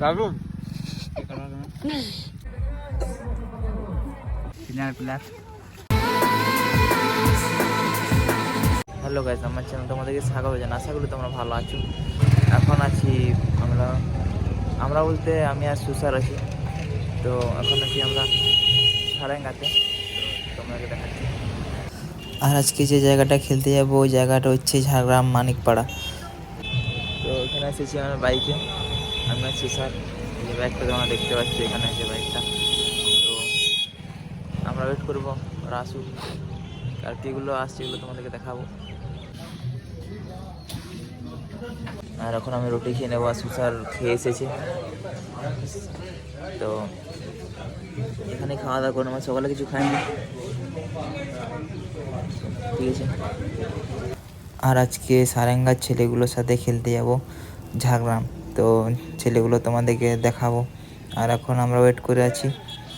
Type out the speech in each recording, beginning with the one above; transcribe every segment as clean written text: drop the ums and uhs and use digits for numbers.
দারুন hello guys, আমার channel তোমাদেরকে স্বাগত জানাই। আশা করি তোমরা ভালো আছো। এখন আছি আমরা বলতে আমি আর সুসার আছি। তো এখন আছি আমরা সারেঙ্গাতে, তোমাদেরকে দেখাচ্ছি। আর আজকে যে জায়গাটা খেলতে যাবো ওই জায়গাটা হচ্ছে ঝাড়গ্রাম মানিকপাড়া। তো এখানে এসেছি আমার বাইকে, আমি আর সুসার। এই বাইকটা তোমরা দেখতে পাচ্ছি, এখানে আছে বাইকটা। তো আমরা ওয়েট করবো ওরা আসুক, আর কীগুলো আসছে এগুলো তোমাদেরকে দেখাবো। আর এখন আমি রুটি খেয়ে নেবো, আর সুসার খেয়ে এসেছে। তো এখানে খাওয়া দাওয়া করবো, আমার সকালে কিছু খাইনি, ঠিক আছে। আর আজকে সারেঙ্গার ছেলেগুলোর সাথে খেলতে যাব ঝাড়গ্রাম। তো ছেলেগুলো তোমাদেরকে দেখাবো। আর এখন আমরা ওয়েট করে আছি,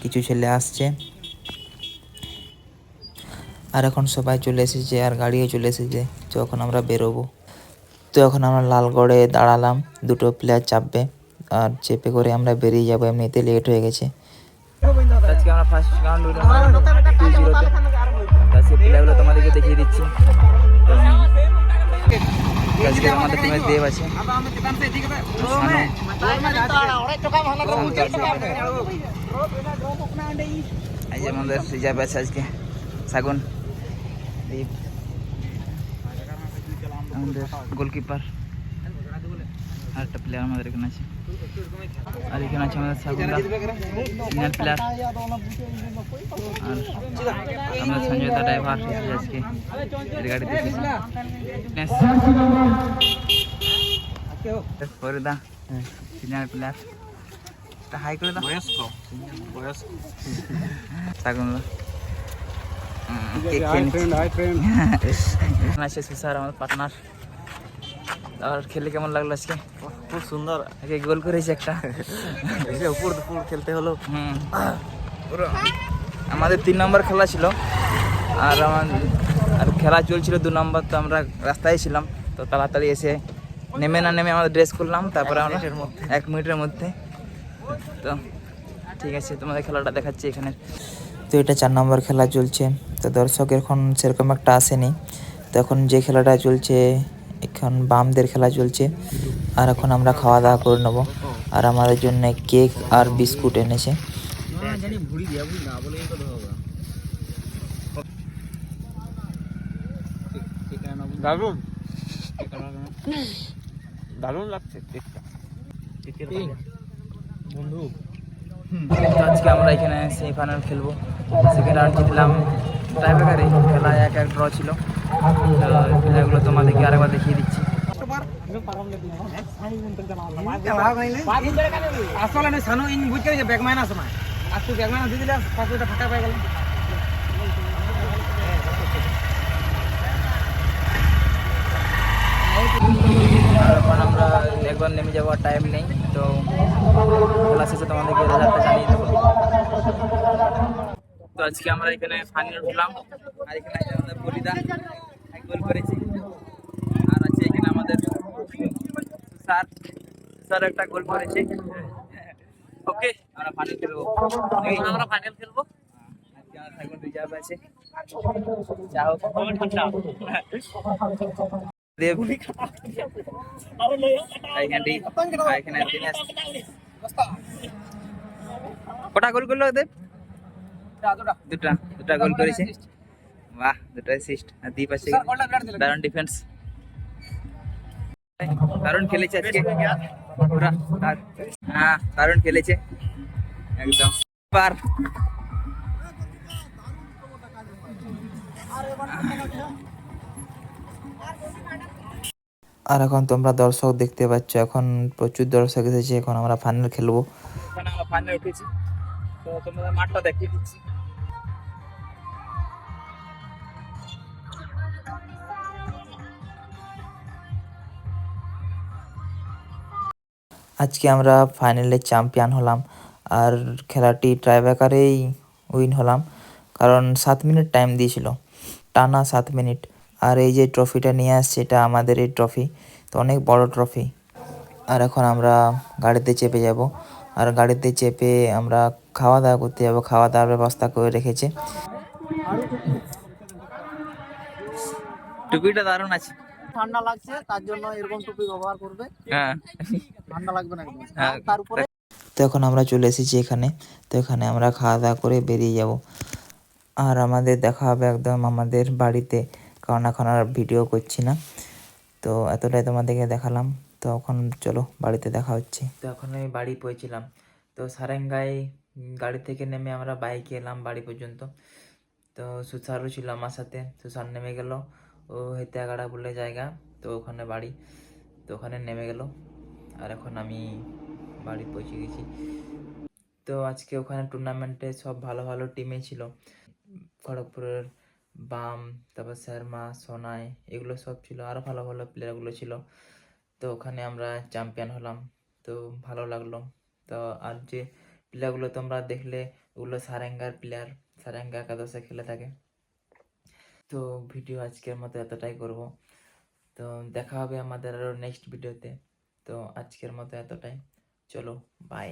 কিছু ছেলে আসছে। আর এখন সবাই চলে এসেছে, আর গাড়িও চলে এসেছে। তো এখন আমরা বেরোবো। তো এখন আমরা লালগড়ে দাঁড়ালাম, দুটো প্লেয়ার চাপবে, আর চেপে করে আমরা বেরিয়ে যাবো, এমনিতে লেট হয়ে গেছে। আজকে আমরা ফার্স্ট রাউন্ড 2-0-তে। আজকে প্লেয়ারগুলো তোমাদেরকে দেখিয়ে দিচ্ছি। আজকে আমাদের টিমে দেব আছে, এই যে আমাদের রিজার্ভ আছে আজকে সাগুন, দীপ, আমাদের গোলকিপার, আর একটা প্লেয়ার আমাদের এখানে আছে। আর এখানে আছে আমাদের সাগুনদা, সিনিয়র প্লেয়ার। আর আমাদের সঞ্জয় দা ড্রাইভার আজকে এর গাড়িতে ফরিদা, সিনিয়র প্লেয়ার। হাই করে দাও, সাগুনদা আছে সুসার আমার পার্টনার। আর খেলে কেমন লাগলো আজকে? খুব সুন্দর, আজকে গোল করেছে একটা, উপর খেলতে হলো। আমাদের 3 নম্বর খেলা ছিল, আর আর খেলা চলছিল 2 নম্বর। তো আমরা রাস্তায় ছিলাম, তো তাড়াতাড়ি এসে নেমে আমাদের ড্রেস করলাম, তারপরে আমরা 1 মিনিটের মধ্যে। তো ঠিক আছে, তোমাদের খেলাটা দেখাচ্ছি এখানে। তো এটা 4 নম্বর খেলা চলছে। তো দর্শক এখন সেরকম একটা আসেনি। তো এখন যে খেলাটা চলছে, এখন বামদের খেলা চলছে। আর এখন আমরা খাওয়া দাওয়া করে নেবো। আর আমাদের জন্য কেক আর বিস্কুট এনেছে। দারুন দারুন লাগছে বন্ধু। আজকে আমরা এখানে সেমিফাইনাল খেলবো। সেকেন্ড রাউন্ড জিতলাম টাইব্রেকারে, খেলা 1-1 ড্র ছিল। খেলাগুলো তোমাদেরকে আরেকবার দেখিয়ে দিচ্ছি। আসলে আমি সানু ইন বুঝ করে যে ব্যাক মাইনাস সময় আর তুই ব্যাক মাইনাস দিয়ে দিলে পাঁচটা ফাঁকা পাই গেল। আর এখন আমরা একবার নেমে যাওয়ার টাইম নেই, তো খেলা শেষে তোমাদেরকে রেজাল্টটা জানিয়ে দেবো। তো আজকে আমরা এখানে ফাইনাল উঠলাম। আর এখানে আছে আমাদের বলিদা, 1 গোল করেছি। আর আছে এখানে আমাদের স্যার একটা গোল করেছে। ওকে, আমরা ফাইনাল খেলবো। আজকে আমরা থাকবো রিজার্ভ আছে। যা হোক দেব কটা গোল করলো দেব? দুটা গোল করেছে। বাহ, 2টা অ্যাসিস্ট। আর দীপ আছে, দারুণ ডিফেন্স, দারুণ খেলেছে আজকে পুরা। হ্যাঁ, দারুণ খেলেছে একদম। আর এখন তোমরা দর্শক দেখতে পাচ্ছ, এখন প্রচুর দর্শক এসেছে। এখন আমরা ফাইনাল খেলবো। আমরা ফাইনাল উঠেছি, তো তোমাদের মাঠটা দেখিয়ে দিচ্ছি। আজকে আমরা ফাইনালে চ্যাম্পিয়ন হলাম। আর খেলাটি টাইব্রেকারেই উইন হলাম, কারণ 7 মিনিট টাইম দিয়েছিল, টানা 7 মিনিট। আর এই যে ট্রফিটা নিয়ে আসছে, এটা আমাদের এই ট্রফি, তো অনেক বড় ট্রফি। আর এখন আমরা গাড়িতে চেপে যাব, আর গাড়িতে চেপে আমরা খাওয়া দাওয়া করতে যাব। খাওয়া দাওয়ার ব্যবস্থা করে রেখেছে। টুপিটা দারুণ আছে। ঠান্ডা লাগছে তার জন্য এরকম টুপি ব্যবহার করবে, হ্যাঁ ঠান্ডা লাগবে না একদম। হ্যাঁ। তার উপরে তো এখন আমরা চলে এসেছি এখানে। তো এখানে আমরা খাওয়া দাওয়া করে বেরিয়ে যাব, আর আমাদের দেখা হবে একদম আমাদের বাড়িতে, কারণ এখন আর ভিডিও করছি না। তো এতটাই তোমাদেরকে দেখালাম। তো এখন চলো বাড়িতে দেখা হচ্ছে। তো এখন আমি বাড়ি পৌঁছলাম। তো সারেঙ্গায় গাড়ি থেকে নেমে আমরা বাইকে এলাম বাড়ি পর্যন্ত। তো সুসারও ছিল আমার সাথে। সুসার নেমে গেল ও হেতিয়াগাড়া বলে জায়গা, তো ওখানে বাড়ি। তো ওখানে নেমে গেল, আর এখন আমি বাড়ি পৌঁছে গেছি। তো আজকে ওখানে টুর্নামেন্টে সব ভালো ভালো টিমে ছিল। খড়গপুরের বাম, তারপর শর্মা, সোনাই, এগুলো সব ছিল, আরও ভালো ভালো প্লেয়ারগুলো ছিল। তো ওখানে আমরা চ্যাম্পিয়ন হলাম, তো ভালো লাগলো। তো আর যে প্লেয়ারগুলো তোমরা দেখলে ওগুলো সারেঙ্গার প্লেয়ার, সারেঙ্গা একাদশে খেলে থাকে। তো ভিডিও আজকের মতো এতটাই করব। তো দেখা হবে আমাদের আরও নেক্সট ভিডিওতে। তো আজকের মতো এতটাই, চলো বাই।